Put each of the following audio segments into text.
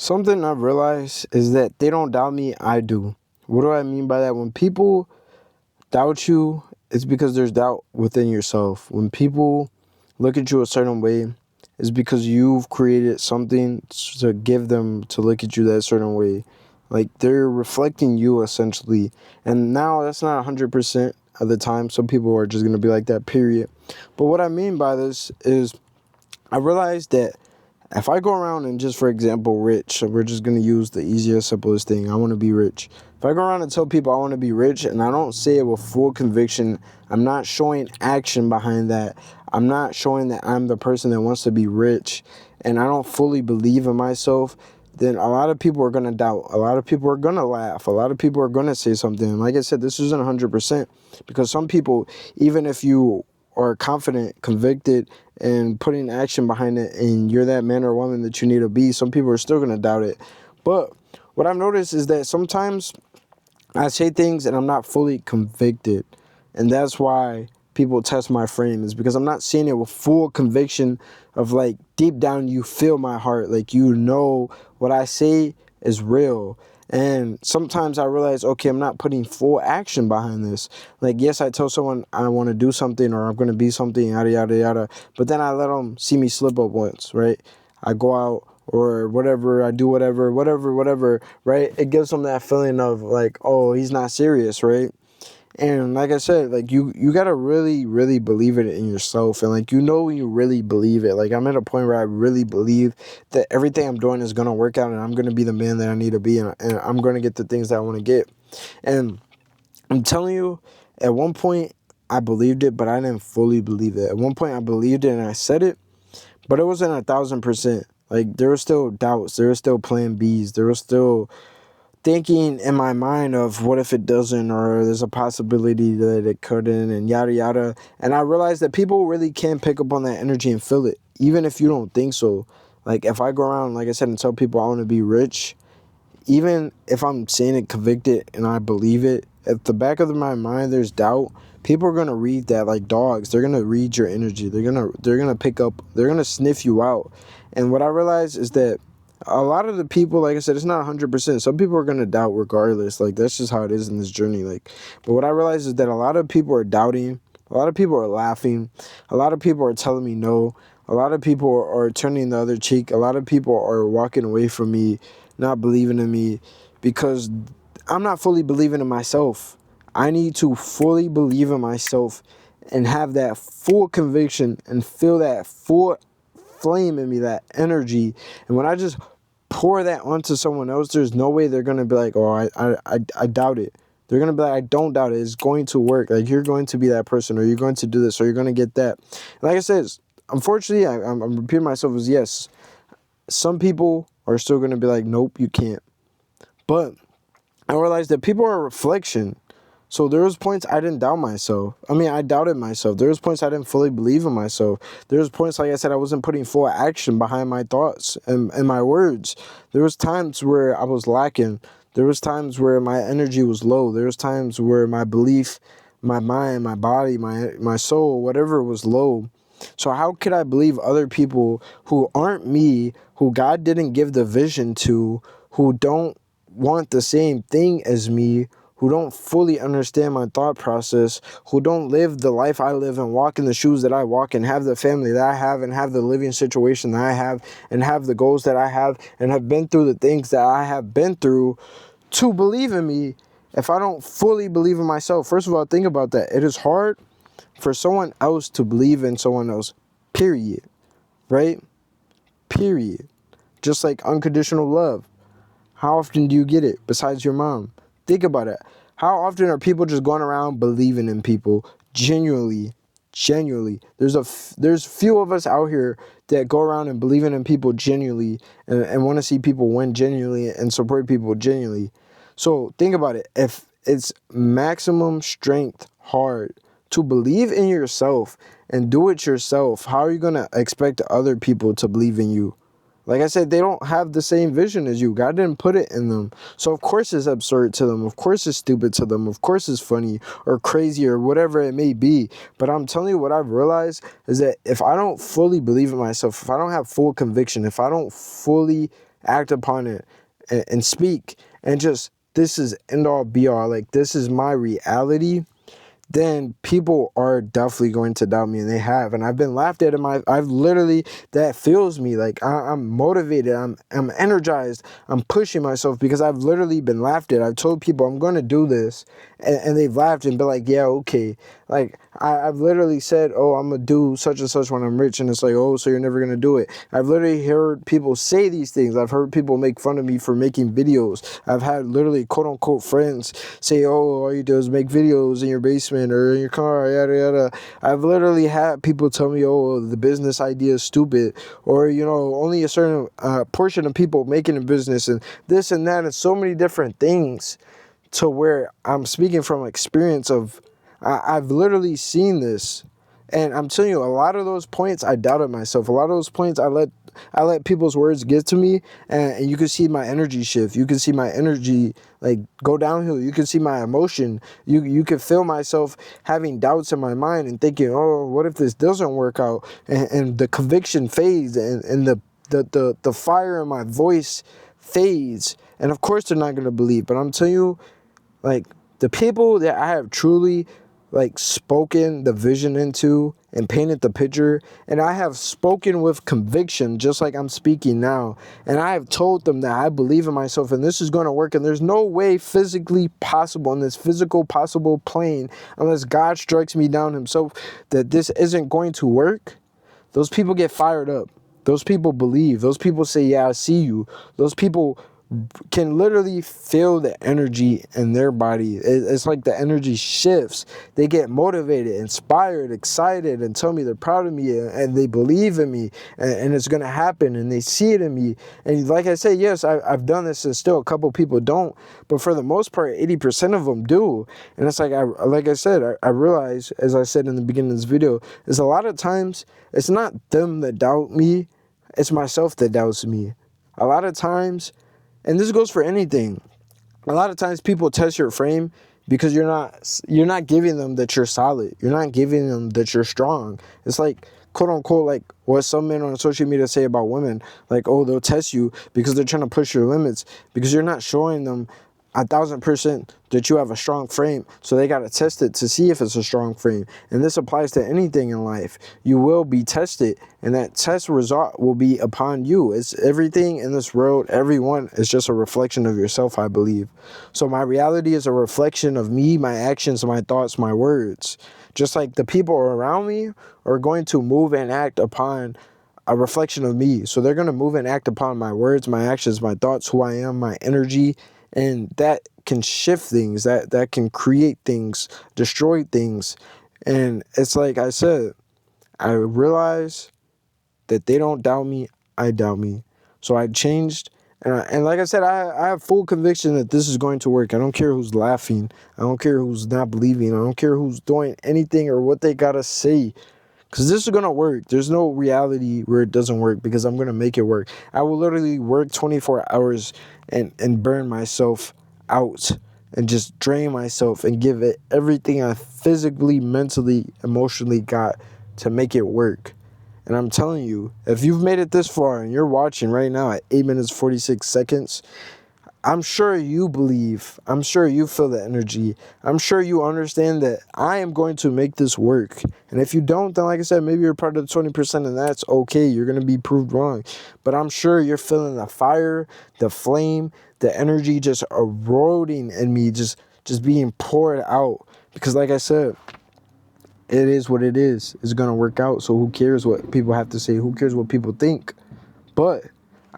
Something I've realized is that they don't doubt me, I do. What do I mean by that? When people doubt you, it's because there's doubt within yourself. When people look at you a certain way, it's because you've created something to give them to look at you that certain way. Like they're reflecting you essentially. And now that's not 100% of the time. Some people are just going to be like that, period. But what I mean by this is I realized that if I go around and just, for example, rich, we're just going to use the easiest, simplest thing. I want to be rich. If I go around and tell people I want to be rich and I don't say it with full conviction, I'm not showing action behind that. I'm not showing that I'm the person that wants to be rich and I don't fully believe in myself, then a lot of people are going to doubt. A lot of people are going to laugh. A lot of people are going to say something. Like I said, this isn't 100% because some people, even if you are confident, convicted, and putting action behind it, and you're that man or woman that you need to be, some people are still going to doubt it. But what I've noticed is that sometimes I say things and I'm not fully convicted. And that's why people test my frame, is because I'm not seeing it with full conviction of like deep down you feel my heart. Like you know what I say is real. And sometimes I realize, okay, I'm not putting full action behind this. Like, yes, I tell someone I want to do something or I'm going to be something, yada, yada, yada. But then I let them see me slip up once, right? I go out or whatever, I do whatever, right? It gives them that feeling of like, oh, he's not serious, right? And like I said, like you gotta really, really believe it in yourself. And like, you know, when you really believe it, like I'm at a point where I really believe that everything I'm doing is gonna work out and I'm gonna be the man that I need to be, and I'm gonna get the things that I want to get. And I'm telling you, at one point I believed it, but I didn't fully believe it. At one point I believed it and I said it, but it wasn't 1,000%. Like there were still doubts, there were still plan Bs, there was still thinking in my mind of what if it doesn't, or there's a possibility that it couldn't, and yada yada. And I realized that people really can pick up on that energy and feel it, even if you don't think so. Like if I go around, like I said, and tell people I want to be rich, even if I'm saying it convicted and I believe it, at the back of my mind there's doubt. People are gonna read that like dogs. They're gonna read your energy. They're gonna pick up. They're gonna sniff you out. And what I realize is that a lot of the people, like I said, it's not 100%. Some people are gonna doubt regardless. Like that's just how it is in this journey. Like, but what I realize is that a lot of people are doubting. A lot of people are laughing. A lot of people are telling me no. A lot of people are turning the other cheek. A lot of people are walking away from me, not believing in me, because I'm not fully believing in myself. I need to fully believe in myself and have that full conviction and feel that full flame in me, that energy. And when I just pour that onto someone else, there's no way they're going to be like, oh, I doubt it. They're going to be like, I don't doubt it. It's going to work. Like, you're going to be that person, or you're going to do this, or you're going to get that. And like I said, unfortunately, I'm repeating myself as yes. Some people are still going to be like, nope, you can't. But I realized that people are a reflection. So there was points I didn't doubt myself. I mean, I doubted myself. There was points I didn't fully believe in myself. There was points, like I said, I wasn't putting full action behind my thoughts and my words. There was times where I was lacking. There was times where my energy was low. There was times where my belief, my mind, my body, my soul, whatever was low. So how could I believe other people who aren't me, who God didn't give the vision to, who don't want the same thing as me, who don't fully understand my thought process, who don't live the life I live and walk in the shoes that I walk and have the family that I have and have the living situation that I have and have the goals that I have and have been through the things that I have been through, to believe in me if I don't fully believe in myself? First of all, think about that. It is hard for someone else to believe in someone else, period, right? Period. Just like unconditional love. How often do you get it besides your mom? Think about it. How often are people just going around believing in people genuinely? Genuinely. There's few of us out here that go around and believing in people genuinely and want to see people win genuinely and support people genuinely. So think about it. If it's maximum strength hard to believe in yourself and do it yourself, how are you going to expect other people to believe in you? Like I said, they don't have the same vision as you. God didn't put it in them. So of course it's absurd to them. Of course it's stupid to them. Of course it's funny or crazy or whatever it may be. But I'm telling you, what I've realized is that if I don't fully believe in myself, if I don't have full conviction, if I don't fully act upon it and speak and just, this is end all be all, like this is my reality, then people are definitely going to doubt me, and they have. And I've been laughed at I've literally, that fuels me. Like I'm motivated, I'm energized, I'm pushing myself because I've literally been laughed at. I've told people I'm going to do this, and they've laughed and been like, yeah, okay. Like I've literally said, oh, I'm gonna do such and such when I'm rich, and it's like, oh, so you're never gonna do it. I've literally heard people say these things. I've heard people make fun of me for making videos. I've had literally quote unquote friends say, oh, all you do is make videos in your basement or in your car, yada yada. I've literally had people tell me, oh, the business idea is stupid, or only a certain portion of people making a business, and this and that, and so many different things, to where I'm speaking from experience of I've literally seen this. And I'm telling you, a lot of those points I doubted myself. A lot of those points I let people's words get to me, and you can see my energy shift. You can see my energy like go downhill. You can see my emotion. You can feel myself having doubts in my mind and thinking, oh, what if this doesn't work out? And the conviction fades, and the fire in my voice fades. And of course they're not gonna believe. But I'm telling you, like, the people that I have truly like spoken the vision into and painted the picture, and I have spoken with conviction just like I'm speaking now, and I have told them that I believe in myself and this is going to work, and there's no way physically possible in this physical possible plane, unless God strikes me down himself, that this isn't going to work. Those people get fired up. Those people believe. Those people say, yeah, I see you. Those people can literally feel the energy in their body. It's like the energy shifts. They get motivated, inspired, excited, and tell me they're proud of me, and they believe in me, and it's going to happen, and they see it in me. And like I said, yes, I've done this, and still a couple people don't, but for the most part, 80% of them do. And it's like, like I said, I realize, as I said in the beginning of this video, is a lot of times it's not them that doubt me, it's myself that doubts me. A lot of times, and this goes for anything, a lot of times people test your frame because you're not giving them that you're solid. You're not giving them that you're strong. It's like, quote unquote, like what some men on social media say about women, like, oh, they'll test you because they're trying to push your limits, because you're not showing them 1,000% that you have a strong frame. So they got to test it to see if it's a strong frame. And this applies to anything in life. You will be tested, and that test result will be upon you. It's everything in this world. Everyone is just a reflection of yourself, I believe. So my reality is a reflection of me, my actions, my thoughts, my words. Just like the people around me are going to move and act upon a reflection of me. So they're going to move and act upon my words, my actions, my thoughts, who I am, my energy. And that can shift things, that can create things, destroy things. And it's like I said, I realize that they don't doubt me, I doubt me. So I changed, and like I said, I have full conviction that this is going to work. I don't care who's laughing. I don't care who's not believing. I don't care who's doing anything or what they got to say. Because this is going to work. There's no reality where it doesn't work, because I'm going to make it work. I will literally work 24 hours and burn myself out and just drain myself and give it everything I physically, mentally, emotionally got to make it work. And I'm telling you, if you've made it this far and you're watching right now at 8 minutes 46 seconds, I'm sure you believe. I'm sure you feel the energy. I'm sure you understand that I am going to make this work. And if you don't, then like I said, maybe you're part of the 20%, and that's okay. You're going to be proved wrong. But I'm sure you're feeling the fire, the flame, the energy just eroding in me, just being poured out. Because like I said, it is what it is. It's going to work out. So who cares what people have to say? Who cares what people think? But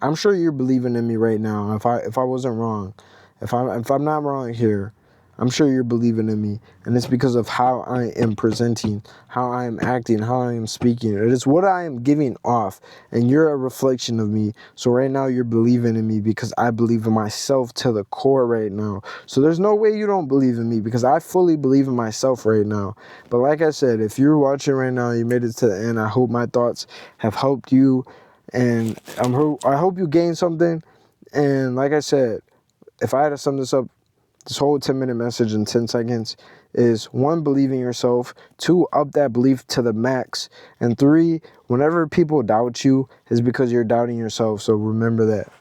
I'm sure you're believing in me right now. If I wasn't wrong, if I'm not wrong here, I'm sure you're believing in me, and it's because of how I am presenting, how I am acting, how I am speaking. It is what I am giving off, and you're a reflection of me. So right now you're believing in me because I believe in myself to the core right now. So there's no way you don't believe in me, because I fully believe in myself right now. But like I said, if you're watching right now, you made it to the end, I hope my thoughts have helped you And I hope you gain something. And like I said, if I had to sum this up, this whole 10-minute message in 10 seconds is: 1, believe in yourself. 2, up that belief to the max. And 3, whenever people doubt you, is because you're doubting yourself. So remember that.